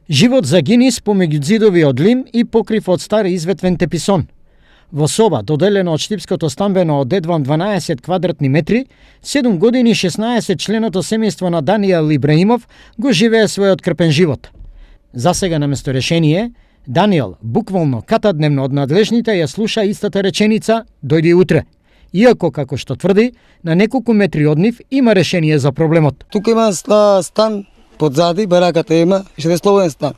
Живот загини помеѓу ѕидови од лим и покрив од стар изветвен теписон. Во соба, доделено од Штипското стамбено од едвам 12 квадратни метри, 7 години 16 членото семејство на Даниел Ибраимов го живее својот крпен живот. Засега наместо решение, Даниел буквално катадневно од надлежните ја слуша истата реченица «Дојди утре». Иако, како што тврди, на неколку метри од нив има решение за проблемот. Тука има стан подзади, бараката има, и ще е слободен стан.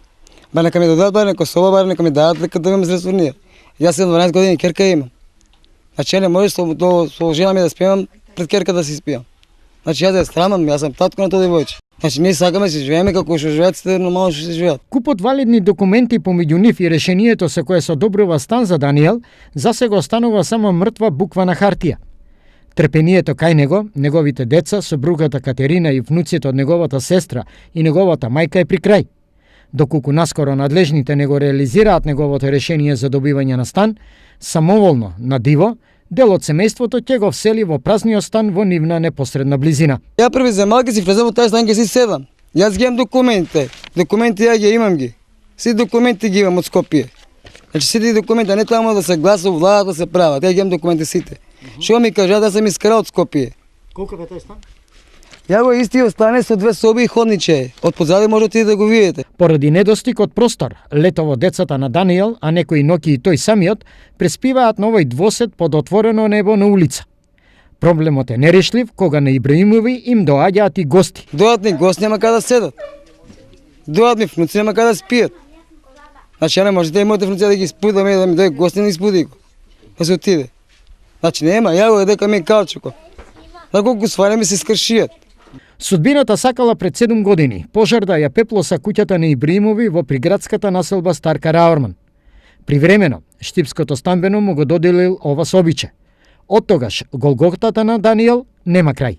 Бар нека ми дадат, бар нека соба, бар нека ми дадат, дека да имам средство ние. Јас съм 12 години, керка имам. Значи не може со жена ми да спијам, пред керка да си спијам. Значи јас да страмам, јас сам татко на тој девојче. Значи ние сакаме се живееме како што живеат сите, нормално што се живеат. Купот валидни документи помеѓу нив и решението со кое се одобрува стан за Даниел, засега останува само мртва буква на хартија. Трпението кај него, неговите деца, сопругата Катерина и внуците од неговата сестра и неговата мајка е при крај. Доколку наскоро надлежните не го реализираат неговото решение за добивање на стан, самоволно, на диво, дел од семејството ќе го всели во празниот стан во нивна непосредна близина. Ја први за малки си влезам во тај стан, ќе си седам. Јас ги имам документите. Документи ја ги имам ги. Си документи ги имам од Скопје. Значи сите документи, не таму да се гласува, владата да се прават. Ја ги имам документи сите. Што ми кажа да съм искрал од Скопје. Колку бе тај стан? Ја го истиот стане со 2 соби и ходниче. Од позади можете да го видите. Поради недостиг од простор, летово децата на Даниел, а некои ноќи и тој самиот, преспиваат на овој двосет под отворено небо на улица. Проблемот е нерешлив кога на Ибраимови им доаѓаат и гости. Доаѓаат ни гости, нема каде да седат. Доаѓаат ми внуци, нема каде да спијат. Значи, не можете и моите внуци да ги спудаме, да ми дојде гости, не испуди го. Да се отиде. Значи, нема, ја го дека ми е калчуко. Да колку свари ми се скршијат. Судбината сакала пред 7 години пожар да ја пеплоса куќата на Ибраимови во приградската населба Стар Караорман. Привремено, Штипското стамбено му го доделил ова собиче. Од тогаш, голготата на Даниел нема крај.